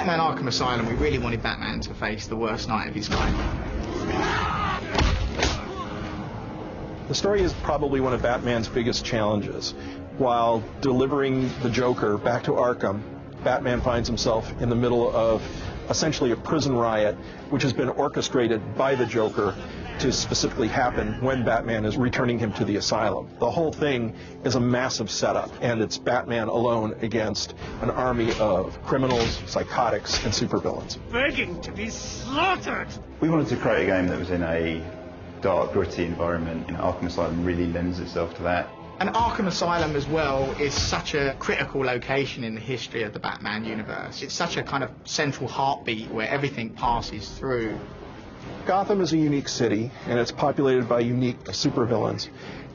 Batman Arkham Asylum, we really wanted Batman to face the worst night of his life. The story is probably one of Batman's biggest challenges. While delivering the Joker back to Arkham, Batman finds himself in the middle of essentially a prison riot, which has been orchestrated by the Joker to specifically happen when Batman is returning him to the asylum. The whole thing is a massive setup, and it's Batman alone against an army of criminals, psychotics, and supervillains. Begging to be slaughtered! We wanted to create a game that was in a dark, gritty environment, and Arkham Asylum really lends itself to that. And Arkham Asylum as well is such a critical location in the history of the Batman universe. It's such a kind of central heartbeat where everything passes through. Gotham is a unique city, and it's populated by unique supervillains,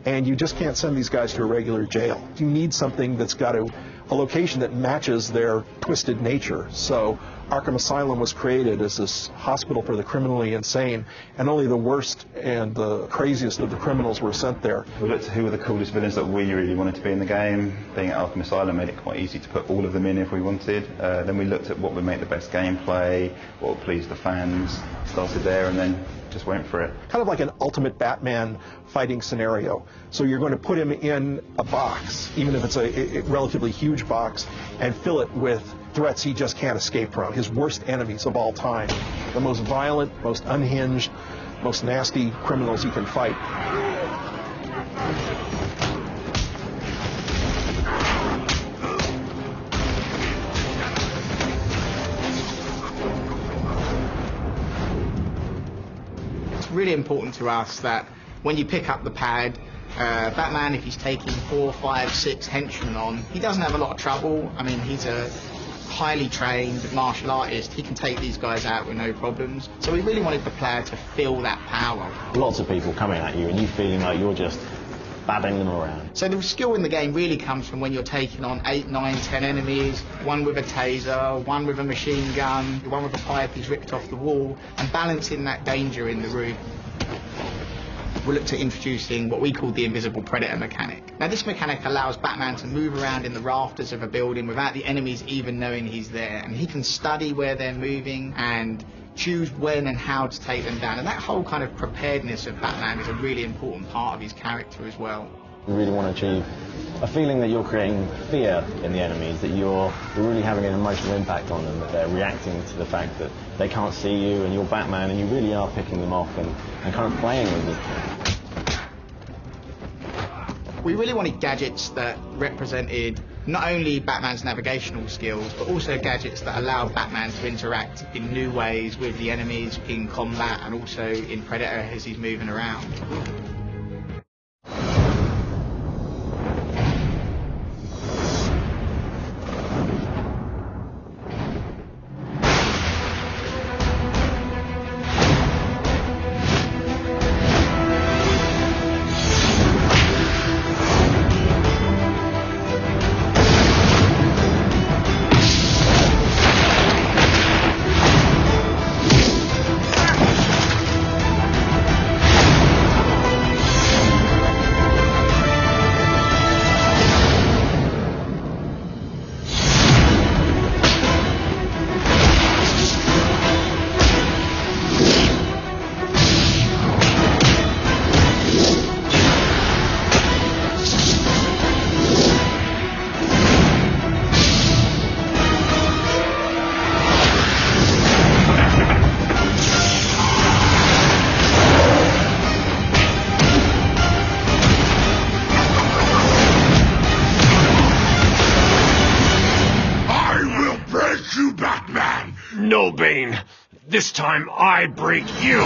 and you just can't send these guys to a regular jail. You need something that's got a location that matches their twisted nature. So Arkham Asylum was created as this hospital for the criminally insane, and only the worst and the craziest of the criminals were sent there. We looked at who were the coolest villains that we really wanted to be in the game. Being at Arkham Asylum made it quite easy to put all of them in if we wanted. Then we looked at what would make the best gameplay, what would please the fans, started there, and then just went for it. Kind of like an ultimate Batman fighting scenario. So you're going to put him in a box, even if it's a relatively huge box, and fill it with threats he just can't escape from, his worst enemies of all time, the most violent, most unhinged, most nasty criminals he can fight. It's really important to us that when you pick up the pad, Batman, if he's taking 4, 5, 6 henchmen on, he doesn't have a lot of trouble. I mean, he's a highly trained martial artist. He can take these guys out with no problems. So we really wanted the player to feel that power. Lots of people coming at you and you feeling like you're just babbing them around. So the skill in the game really comes from when you're taking on 8, 9, 10 enemies, one with a taser, one with a machine gun, one with a pipe he's ripped off the wall, and balancing that danger in the room. We looked at introducing what we call the invisible predator mechanic. Now this mechanic allows Batman to move around in the rafters of a building without the enemies even knowing he's there, and he can study where they're moving and choose when and how to take them down, and that whole kind of preparedness of Batman is a really important part of his character as well. We really want to achieve a feeling that you're creating fear in the enemies, that you're really having an emotional impact on them, that they're reacting to the fact that they can't see you and you're Batman and you really are picking them off and kind of playing with them. We really wanted gadgets that represented not only Batman's navigational skills, but also gadgets that allow Batman to interact in new ways with the enemies in combat and also in Predator as he's moving around. No, Bane. This time I break you.